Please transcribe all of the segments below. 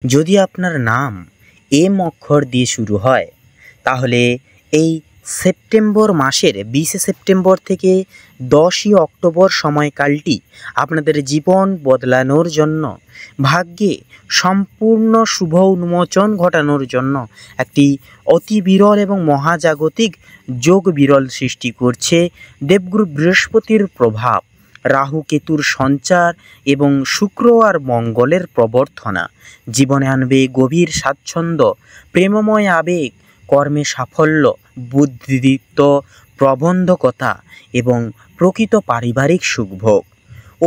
যদি আপনার নাম এম অক্ষর দিয়ে শুরু হয় তাহলে এই সেপ্টেম্বর মাসের 20শে সেপ্টেম্বর থেকে 10ই অক্টোবর সময়কালটি আপনাদের জীবন বদলানোর জন্য, ভাগ্যে সম্পূর্ণ শুভ উন্মোচন ঘটানোর জন্য একটি অতি বিরল এবং মহাজাগতিক যোগ বিরল সৃষ্টি করছে। দেবগুরু বৃহস্পতির প্রভাব, রাহু কেতুর সঞ্চার এবং শুক্র আর মঙ্গলের প্রবর্তনা জীবনে আনবে গভীর স্বাচ্ছন্দ্য, প্রেমময় আবেগ, কর্মে সাফল্য, বুদ্ধিদীপ্ত প্রবন্ধকতা এবং প্রকৃত পারিবারিক সুখভোগ।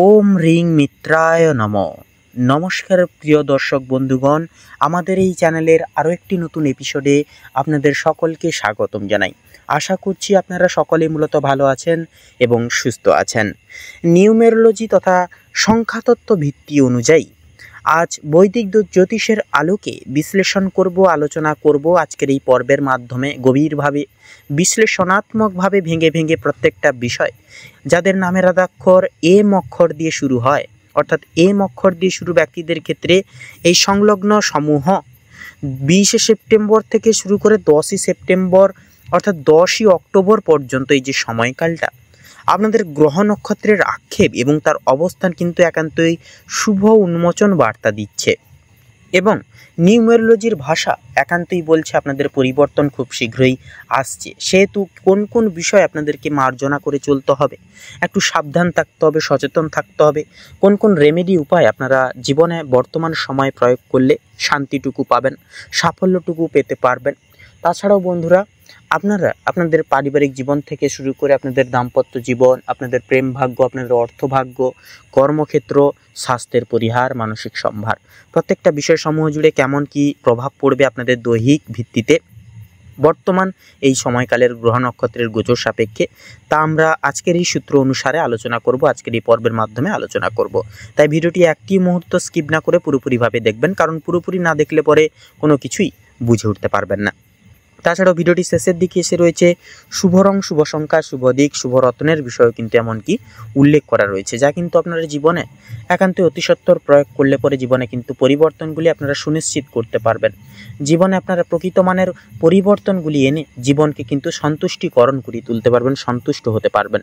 ওম রিং মিত্রায় নমঃ। নমস্কার প্রিয় দর্শক বন্ধুগণ, আমাদের এই চ্যানেলের আরও একটি নতুন এপিসোডে আপনাদের সকলকে স্বাগতম জানাই। আশা করছি আপনারা সকলেই মূলত ভালো আছেন এবং সুস্থ আছেন। নিউমেরোলজি তথা সংখ্যাতত্ত্ব ভিত্তি অনুযায়ী আজ বৈদিক জ্যোতিষের আলোকে বিশ্লেষণ করব, আলোচনা করব আজকের এই পর্বের মাধ্যমে গভীরভাবে বিশ্লেষণাত্মকভাবে ভেঙে ভেঙে প্রত্যেকটা বিষয়। যাদের নামের আদ্যাক্ষর এম অক্ষর দিয়ে শুরু হয়, অর্থাৎ এম অক্ষর দিয়ে শুরু ব্যক্তিদের ক্ষেত্রে এই সংলগ্ন সমূহ 20শে সেপ্টেম্বর থেকে শুরু করে 10ই সেপ্টেম্বর অর্থাৎ 10ই অক্টোবর পর্যন্ত এই যে সময়কালটা আপনাদের গ্রহ নক্ষত্রের আক্ষেপ এবং তার অবস্থান কিন্তু একান্তই শুভ উন্মোচন বার্তা দিচ্ছে এবং নিউমেরোলজির ভাষা একান্তই বলছে আপনাদের পরিবর্তন খুব শীঘ্রই আসছে। সেহেতু কোন কোন বিষয় আপনাদেরকে মার্জনা করে চলতে হবে, একটু সাবধান থাকতে হবে, সচেতন থাকতে হবে, কোন কোন রেমেডি উপায় আপনারা জীবনে বর্তমান সময় প্রয়োগ করলে শান্তিটুকু পাবেন, সাফল্যটুকু পেতে পারবেন। তাছাড়াও বন্ধুরা, আপনারা আপনাদের পারিবারিক জীবন থেকে শুরু করে আপনাদের দাম্পত্য জীবন, আপনাদের প্রেম ভাগ্য, আপনাদের অর্থভাগ্য, কর্মক্ষেত্র, স্বাস্থ্যের পরিহার, মানসিক সম্ভার, প্রত্যেকটা বিষয়সমূহ জুড়ে কেমন কি প্রভাব পড়বে আপনাদের দৈহিক ভিত্তিতে বর্তমান এই সময়কালের গ্রহ নক্ষত্রের গোচর সাপেক্ষে, তা আমরা আজকের এই সূত্র অনুসারে আলোচনা করব, আজকের এই পর্বের মাধ্যমে আলোচনা করব। তাই ভিডিওটি একটি মুহূর্ত স্কিপ না করে পুরোপুরিভাবে দেখবেন, কারণ পুরোপুরি না দেখলে পরে কোনো কিছুই বুঝে উঠতে পারবেন না। তাছাড়াও ভিডিওটি শেষের দিকে এসে রয়েছে শুভ রং, শুভ সংখ্যা, শুভ দিক, শুভ রত্নের বিষয়েও কিন্তু এমনকি উল্লেখ করা রয়েছে, যা কিন্তু আপনারা জীবনে একান্তই অতি সত্বর প্রয়োগ করলে পরে জীবনে কিন্তু পরিবর্তনগুলি আপনারা সুনিশ্চিত করতে পারবেন। জীবনে আপনারা প্রকৃত মানের পরিবর্তনগুলি এনে জীবনকে কিন্তু সন্তুষ্টিকরণ করে তুলতে পারবেন, সন্তুষ্ট হতে পারবেন।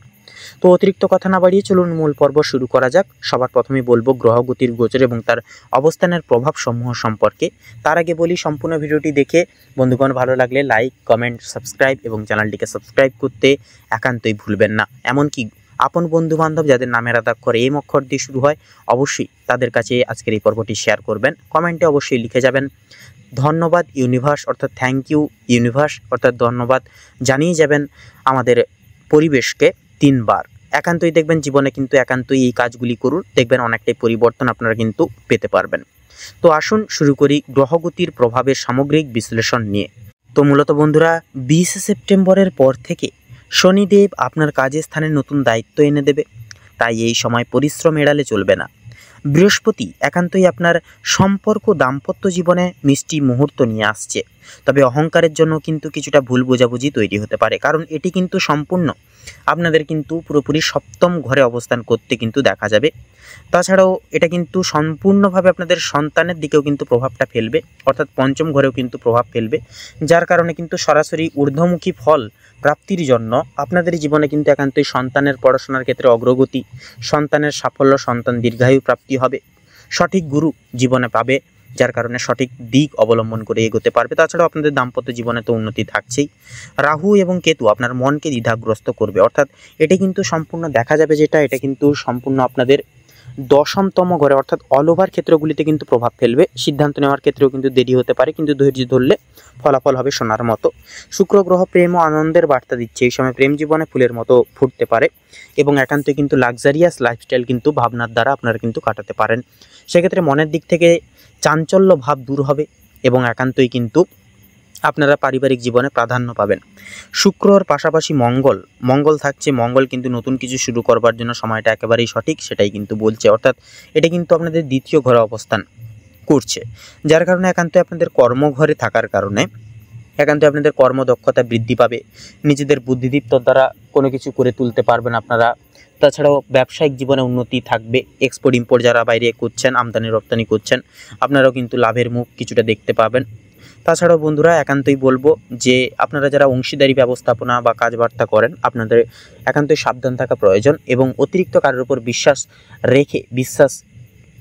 তো অতিরিক্ত কথা না বাড়িয়ে চলুন মূল পর্ব শুরু করা যাক। সবার প্রথমেই বলবো গ্রহগতির গোচর এবং তার অবস্থানের প্রভাব সমূহ সম্পর্কে। তার আগে বলি, সম্পূর্ণ ভিডিওটি দেখে বন্ধুগণ ভালো লাগলে লাইক, কমেন্ট, সাবস্ক্রাইব এবং চ্যানেলটিকে সাবস্ক্রাইব করতে একান্তই ভুলবেন না। এমনকি আপন বন্ধুবান্ধব যাদের নামের আদ্যাক্ষর এম অক্ষর দিয়ে শুরু হয়, অবশ্যই তাদের কাছে আজকের এই পর্বটি শেয়ার করবেন। কমেন্টে অবশ্যই লিখে যাবেন ধন্যবাদ ইউনিভার্স, অর্থাৎ থ্যাংক ইউ ইউনিভার্স, অর্থাৎ ধন্যবাদ জানিয়ে যাবেন আমাদের পরিবেশকে 3 বার। একান্তই দেখবেন জীবনে কিন্তু একান্তই এই কাজগুলি করুন, দেখবেন অনেকটাই পরিবর্তন আপনারা কিন্তু পেতে পারবেন। তো আসুন শুরু করি গ্রহগতির প্রভাবের সামগ্রিক বিশ্লেষণ নিয়ে। তো মূলত বন্ধুরা, 20শে সেপ্টেম্বরের পর থেকে শনিদেব আপনার কাজের স্থানে নতুন দায়িত্ব এনে দেবে, তাই এই সময় পরিশ্রম এড়ালে চলবে না। বৃহস্পতি একান্তই আপনার সম্পর্ক, দাম্পত্য জীবনে মিষ্টি মুহূর্ত নিয়ে আসছে, তবে অহংকারের জন্য কিন্তু কিছুটা ভুল বোঝাবুঝি তৈরি হতে পারে, কারণ এটি কিন্তু সম্পূর্ণ আপনাদের কিন্তু পুরোপুরি সপ্তম ঘরে অবস্থান করতে কিন্তু দেখা যাবে। তাছাড়াও এটা কিন্তু সম্পূর্ণভাবে আপনাদের সন্তানের দিকেও কিন্তু প্রভাবটা ফেলবে, অর্থাৎ পঞ্চম ঘরেও কিন্তু প্রভাব ফেলবে, যার কারণে কিন্তু সরাসরি ঊর্ধ্বমুখী ফল প্রাপ্তির জন্য আপনাদের জীবনে কিন্তু একান্তই সন্তানের পড়াশোনার ক্ষেত্রে অগ্রগতি, সন্তানের সাফল্য, সন্তান দীর্ঘায়ু প্রাপ্তি হবে, সঠিক গুরু জীবনে পাবে, যার কারণে সঠিক দিক অবলম্বন করে এগোতে পারবে। তাছাড়াও আপনাদের দাম্পত্য জীবনে তো উন্নতি থাকছেই। রাহু এবং কেতু আপনার মনকে দ্বিধাগ্রস্ত করবে, অর্থাৎ এটা কিন্তু সম্পূর্ণ দেখা যাবে যেটা, এটা কিন্তু সম্পূর্ণ আপনাদের 10মতম ঘরে অর্থাৎ অল ওভার ক্ষেত্রগুলিতে কিন্তু প্রভাব ফেলবে। সিদ্ধান্ত নেওয়ার ক্ষেত্রেও কিন্তু দেরি হতে পারে, কিন্তু ধৈর্য ধরলে ফলাফল হবে সোনার মতো। শুক্র গ্রহ প্রেম ও আনন্দের বার্তা দিচ্ছে, এই সময় প্রেম জীবনে ফুলের মতো ফুটতে পারে এবং একান্তই কিন্তু লাক্সারিয়াস লাইফস্টাইল কিন্তু ভাবনার দ্বারা আপনারা কিন্তু কাটাতে পারেন। সেক্ষেত্রে মনের দিক থেকে চাঞ্চল্য ভাব দূর হবে এবং একান্তই কিন্তু আপনারা পারিবারিক জীবনে প্রাধান্য পাবেন। শুক্রর পাশাপাশি মঙ্গল থাকছে, মঙ্গল কিন্তু নতুন কিছু শুরু করবার জন্য সময়টা একেবারেই সঠিক, সেটাই কিন্তু বলছে, অর্থাৎ এটা কিন্তু আপনাদের দ্বিতীয় ঘরে অবস্থান করছে, যার কারণে একান্তই আপনাদের কর্মঘরে থাকার কারণে একান্তই আপনাদের কর্মদক্ষতা বৃদ্ধি পাবে, নিজেদের বুদ্ধিদীপ্তর দ্বারা কোনো কিছু করে তুলতে পারবেন আপনারা। তাছাড়াও ব্যবসায়িক জীবনে উন্নতি থাকবে। এক্সপোর্ট ইম্পোর্ট যারা বাইরে করছেন, আমদানি রপ্তানি করছেন, আপনারাও কিন্তু লাভের মুখ কিছুটা দেখতে পাবেন। তাছাড়াও বন্ধুরা একান্তই বলবো যে আপনারা যারা অংশীদারি ব্যবস্থাপনা বা কাজবার্তা করেন, আপনাদের একান্তই সাবধান থাকা প্রয়োজন এবং অতিরিক্ত কারোর উপর বিশ্বাস রেখে, বিশ্বাস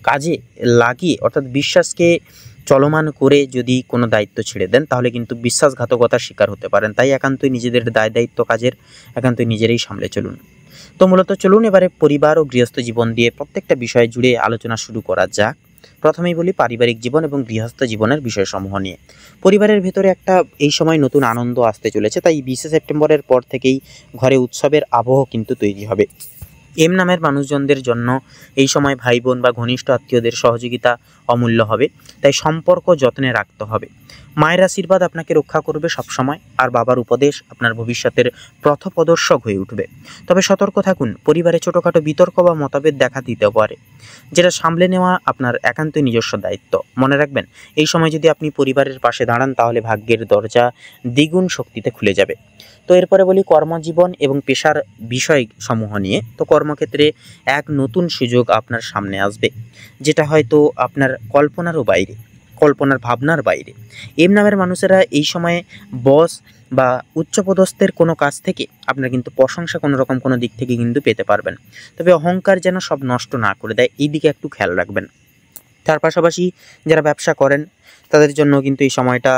কাজে লাগিয়ে অর্থাৎ বিশ্বাসকে চলমান করে যদি কোনো দায়িত্ব ছেড়ে দেন তাহলে কিন্তু বিশ্বাসঘাতকতার শিকার হতে পারেন। তাই একান্তই নিজেদের দায় দায়িত্ব কাজের একান্তই নিজেরাই সামলে চলুন। তো মূলত চলুন এবারে পরিবার ও গৃহস্থ জীবন দিয়ে প্রত্যেকটা বিষয় জুড়ে আলোচনা শুরু করা যাক। প্রথমেই বলি পারিবারিক জীবন এবং গৃহস্থ জীবনের বিষয়সমূহ নিয়ে। পরিবারের ভেতরে একটা এই সময় নতুন আনন্দ আসতে চলেছে, তাই 20 সেপ্টেম্বরের পর থেকেই ঘরে উৎসবের আবহ কিন্তু তৈরি হবে। এম নামের মানুষজনদের জন্য এই সময় ভাই বোন বা ঘনিষ্ঠ আত্মীয়দের সহযোগিতা অমূল্য হবে, তাই সম্পর্ক যত্নে রাখতে হবে। মায়ের আশীর্বাদ আপনাকে রক্ষা করবে সবসময়, আর বাবার উপদেশ আপনার ভবিষ্যতের পথপ্রদর্শক হয়ে উঠবে। তবে সতর্ক থাকুন, পরিবারে ছোটোখাটো বিতর্ক বা মতভেদ দেখা দিতে পারে, যেটা সামলে নেওয়া আপনার একান্তই নিজস্ব দায়িত্ব। মনে রাখবেন, এই সময় যদি আপনি পরিবারের পাশে দাঁড়ান তাহলে ভাগ্যের দরজা দ্বিগুণ শক্তিতে খুলে যাবে। তো এরপরে বলি কর্মজীবন এবং পেশার বিষয় সমূহ নিয়ে। তো কর্মক্ষেত্রে এক নতুন সুযোগ আপনার সামনে আসবে, যেটা হয়তো আপনার কল্পনার ভাবনার বাইরে। এম নামের মানুষেরা এই সময়ে বস বা উচ্চপদস্থের কোনো কাজ থেকে আপনার কিন্তু প্রশংসা কোনো রকম কোনো দিক থেকে কিন্তু পেতে পারবেন। তবে অহংকার যেন সব নষ্ট না করে দেয়, এই দিকে একটু খেয়াল রাখবেন। তার পাশাপাশি যারা ব্যবসা করেন তাদের জন্য কিন্তু এই সময়টা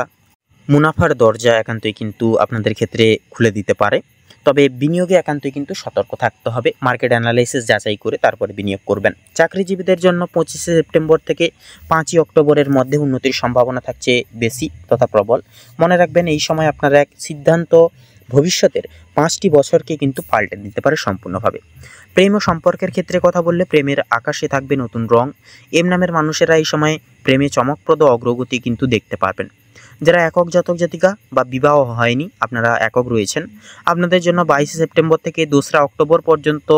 মুনাফার দরজা একান্তই কিন্তু আপনাদের ক্ষেত্রে খুলে দিতে পারে। তবে বিনিয়োগে একান্তই কিন্তু সতর্ক থাকতে হবে, মার্কেট অ্যানালাইসিস যাচাই করে তারপরে বিনিয়োগ করবেন। চাকরিজীবীদের জন্য 25 সেপ্টেম্বর থেকে 5 অক্টোবরের মধ্যে উন্নতির সম্ভাবনা থাকছে বেশি তথা প্রবল। মনে রাখবেন, এই সময় আপনার এক সিদ্ধান্ত ভবিষ্যতের 5টি বছরকে কিন্তু পাল্টে দিতে পারে সম্পূর্ণভাবে। প্রেম ও সম্পর্কের ক্ষেত্রে কথা বললে প্রেমের আকাশে থাকবে নতুন রং। এম নামের মানুষেরা এই সময় প্রেমে চমকপ্রদ অগ্রগতি কিন্তু দেখতে পারবেন। যারা একক জাতক জাতিকা বা বিবাহ হয়নি, আপনারা একক রয়েছেন, আপনাদের জন্য 22 সেপ্টেম্বর থেকে 2রা অক্টোবর পর্যন্ত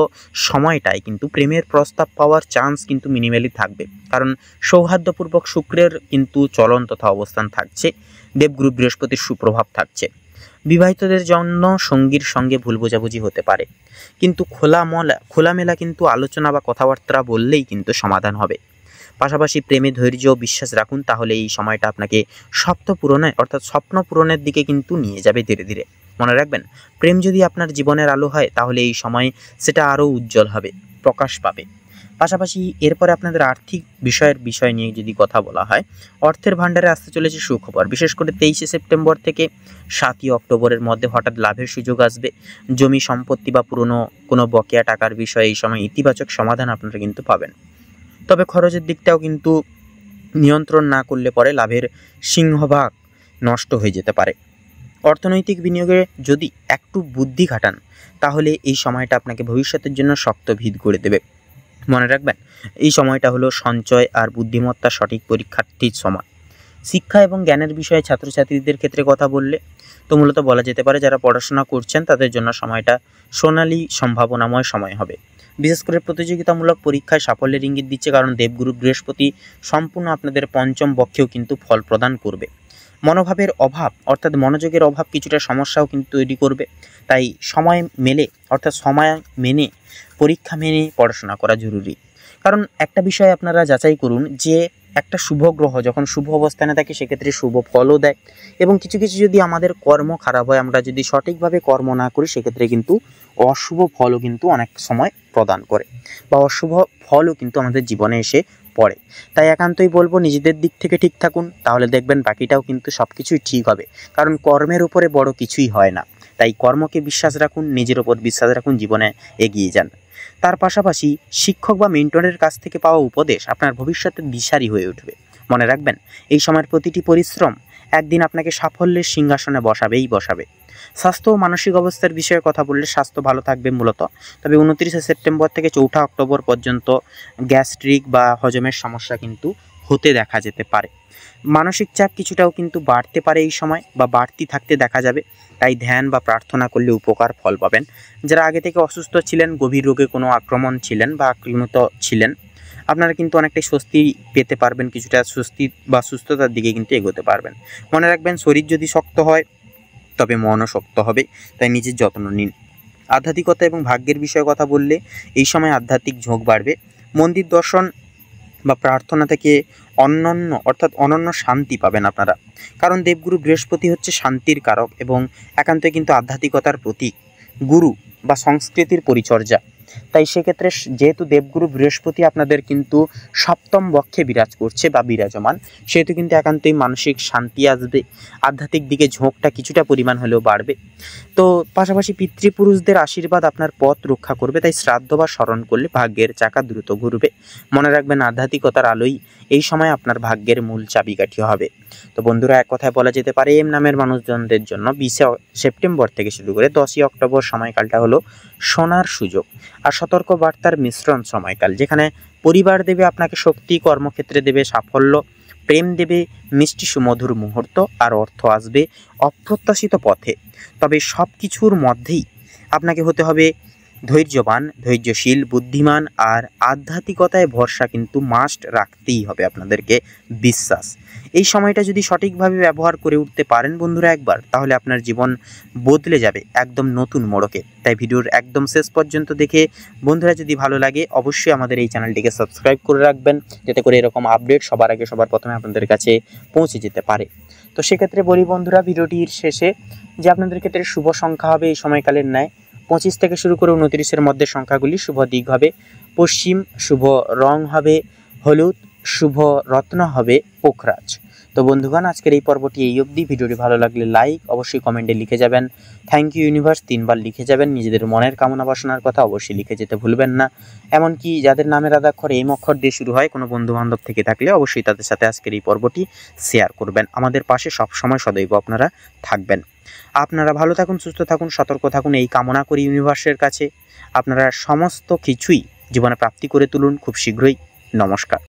সময়টায় কিন্তু প্রেমের প্রস্তাব পাওয়ার চান্স কিন্তু মিনিমালি থাকবে, কারণ সৌহার্দ্যপূর্বক শুক্রের কিন্তু চলন তথা অবস্থান থাকছে, দেবগুরু বৃহস্পতির সুপ্রভাব থাকছে। বিবাহিতদের জন্য সঙ্গীর সঙ্গে ভুল বোঝাবুঝি হতে পারে, কিন্তু খোলামেলা কিন্তু আলোচনা বা কথাবার্তা বললেই কিন্তু সমাধান হবে। পাশাপাশি প্রেমে ধৈর্য ও বিশ্বাস রাখুন, তাহলে এই সময়টা আপনাকে স্বপ্ন পূরণের দিকে কিন্তু নিয়ে যাবে ধীরে ধীরে। মনে রাখবেন, প্রেম যদি আপনার জীবনের আলো হয় তাহলে এই সময় সেটা আরও উজ্জ্বল হবে, প্রকাশ পাবে। পাশাপাশি এরপরে আপনাদের আর্থিক বিষয় নিয়ে যদি কথা বলা হয়, অর্থের ভাণ্ডারে আসতে চলেছে সুখবর। বিশেষ করে 23 সেপ্টেম্বর থেকে 7 অক্টোবরের মধ্যে হঠাৎ লাভের সুযোগ আসবে। জমি সম্পত্তি বা পুরনো কোনো বকেয়া টাকার বিষয়ে এই সময় ইতিবাচক সমাধান আপনারা কিন্তু পাবেন। তবে খরচের দিকটাও কিন্তু নিয়ন্ত্রণ না করলে পরে লাভের সিংহভাগ নষ্ট হয়ে যেতে পারে। অর্থনৈতিক বিনিয়োগে যদি একটু বুদ্ধি খাটান তাহলে এই সময়টা আপনাকে ভবিষ্যতের জন্য শক্ত ভিত গড়ে দেবে। মনে রাখবেন, এই সময়টা হলো সঞ্চয় আর বুদ্ধিমত্তার সঠিক পরীক্ষার্থীর সময়। শিক্ষা এবং জ্ঞানের বিষয়ে ছাত্রছাত্রীদের ক্ষেত্রে কথা বললে তো মূলত বলা যেতে পারে যারা পড়াশোনা করছেন তাদের জন্য সময়টা সোনালী সম্ভাবনাময় সময় হবে। বিশেষ করে প্রতিযোগিতামূলক পরীক্ষায় সাফল্যের ইঙ্গিত দিচ্ছে, কারণ দেবগুরু বৃহস্পতি সম্পূর্ণ আপনাদের পঞ্চম পক্ষেও কিন্তু ফল প্রদান করবে। মনোভাবের অভাব অর্থাৎ মনোযোগের অভাব কিছুটা সমস্যাও কিন্তু তৈরি করবে, তাই সময় মেনে পরীক্ষা মেনে পড়াশোনা করা জরুরি। কারণ একটা বিষয় আপনারা যাচাই করুন যে একটা শুভ গ্রহ যখন শুভ অবস্থানে থাকে সেক্ষেত্রে শুভ ফলও দেয়, এবং কিছু কিছু যদি আমাদের কর্ম খারাপ হয়, আমরা যদি সঠিকভাবে কর্ম না করি সেক্ষেত্রে কিন্তু অশুভ ফলও কিন্তু অনেক সময় প্রদান করে, বা অশুভ ফলও কিন্তু আমাদের জীবনে এসে পড়ে। তাই একান্তই বলবো নিজেদের দিক থেকে ঠিক থাকুন, তাহলে দেখবেন বাকিটাও কিন্তু সব কিছুই ঠিক হবে। কারণ কর্মের উপরে বড় কিছুই হয় না, তাই কর্মকে বিশ্বাস রাখুন, নিজের ওপর বিশ্বাস রাখুন, জীবনে এগিয়ে যান। তার পাশাপাশি শিক্ষক বা মেন্টরের কাছ থেকে পাওয়া উপদেশ আপনার ভবিষ্যতের দিশারি হয়ে উঠবে। মনে রাখবেন, এই সময়ের প্রতিটি পরিশ্রম একদিন আপনাকে সাফল্যের সিংহাসনে বসাবে। স্বাস্থ্য ও মানসিক অবস্থার বিষয়ে কথা বললে স্বাস্থ্য ভালো থাকবে মূলত। তবে 29 সেপ্টেম্বর থেকে 4 অক্টোবর পর্যন্ত গ্যাস্ট্রিক বা হজমের সমস্যা কিন্তু হতে দেখা যেতে পারে। মানসিক চাপ কিছুটাও কিন্তু বাড়তে পারে এই সময়, বা বাড়তি থাকতে দেখা যাবে। তাই ধ্যান বা প্রার্থনা করলে উপকার ফল পাবেন। যারা আগে থেকে অসুস্থ ছিলেন, গভীর রোগে কোনো আক্রমণ ছিলেন বা আক্রান্ত ছিলেন, আপনারা কিন্তু অনেকটাই স্বস্তি পেতে পারবেন, কিছুটা স্বস্তি বা সুস্থতার দিকে কিন্তু এগোতে পারবেন। মনে রাখবেন, শরীর যদি শক্ত হয় তবে মনও শক্ত হবে, তাই নিজের যত্ন নিন। আধ্যাত্মিকতা এবং ভাগ্যের বিষয়ে কথা বললে এই সময় আধ্যাত্মিক ঝোঁক বাড়বে। মন্দির দর্শন বা প্রার্থনা থেকে অনন্য শান্তি পাবেন আপনারা, কারণ দেবগুরু বৃহস্পতি হচ্ছে শান্তির কারক এবং একান্তই কিন্তু আধ্যাত্মিকতার প্রতীক, গুরু বা সংস্কৃতির পরিচর্যা। তাই সেক্ষেত্রে যেহেতু দেবগুরু বৃহস্পতি আপনাদের কিন্তু সপ্তম বক্ষে বিরাজ করছে বা বিরাজমান, সেহেতু কিন্তু একান্তই মানসিক শান্তি আসবে, আধ্যাত্মিক দিকে ঝোঁকটা কিছুটা পরিমাণ হলেও বাড়বে। তো পাশাপাশি পিতৃপুরুষদের আশীর্বাদ আপনার পথ রক্ষা করবে, তাই শ্রাদ্ধ বা স্মরণ করলে ভাগ্যের চাকা দ্রুত ঘুরবে। মনে রাখবেন, আধ্যাত্মিকতার আলোই এই সময় আপনার ভাগ্যের মূল চাবিকাঠি হবে। তো বন্ধুরা, এক কথায় বলা যেতে পারে এম নামের মানুষজনদের জন্য 20 সেপ্টেম্বর থেকে শুরু করে 10 অক্টোবর সময়কালটা হলো সোনার সুযোগ আর সতর্ক বার্তার মিশ্রণ সময়কাল, যেখানে পরিবার দেবে আপনাকে শক্তি, কর্মক্ষেত্রে দেবে সাফল্য, প্রেম দেবে মিষ্টি সুমধুর মুহূর্ত, আর অর্থ আসবে অপ্রত্যাশিত পথে। তবে সব কিছুর মধ্যেই আপনাকে হতে হবে ধৈর্যবান, ধৈর্যশীল, বুদ্ধিমান, আর আধ্যাত্মিকতায় ভরসা কিন্তু মাস্ট রাখতেই হবে আপনাদেরকে, বিশ্বাস। এই সময়টা যদি সঠিকভাবে ব্যবহার করে উঠতে পারেন বন্ধুরা একবার, তাহলে আপনার জীবন বদলে যাবে একদম নতুন মোড়কে। তাই ভিডিওর একদম শেষ পর্যন্ত দেখে বন্ধুরা যদি ভালো লাগে অবশ্যই আমাদের এই চ্যানেলটিকে সাবস্ক্রাইব করে রাখবেন, যাতে করে এরকম আপডেট সবার আগে সবার প্রথমে আপনাদের কাছে পৌঁছে যেতে পারে। তো সেক্ষেত্রে বলি বন্ধুরা, ভিডিওটির শেষে যে আপনাদের ক্ষেত্রে শুভ সংখ্যা হবে এই সময়কালের ন্যায় 25 থেকে শুরু করে 29-এর মধ্যে সংখ্যাগুলি, শুভ দিক হবে পশ্চিম, শুভ রং হবে হলুদ, শুভ রত্ন হবে পোখরাজ। তো বন্ধুগণ, আজকের এই পর্বটি এই অবধি। ভিডিওটি ভালো লাগলে লাইক, অবশ্যই কমেন্টে লিখে যাবেন থ্যাংক ইউ ইউনিভার্স 3 বার লিখে যাবেন। নিজেদের মনের কামনা বাসনার কথা অবশ্যই লিখে যেতে ভুলবেন না। এমনকি যাদের নামের আদ্যাক্ষর এম অক্ষর দিয়ে শুরু হয়, কোনো বন্ধুবান্ধব থেকে থাকলে অবশ্যই তাদের সাথে আজকের এই পর্বটি শেয়ার করবেন। আমাদের পাশে সবসময় সদৈব আপনারা থাকবেন। আপনারা ভালো থাকুন, সুস্থ থাকুন, সতর্ক থাকুন, এই কামনা করি ইউনিভার্সের কাছে। আপনারা সমস্ত কিছুই জীবনে প্রাপ্তি করে তুলুন খুব শীঘ্রই। নমস্কার।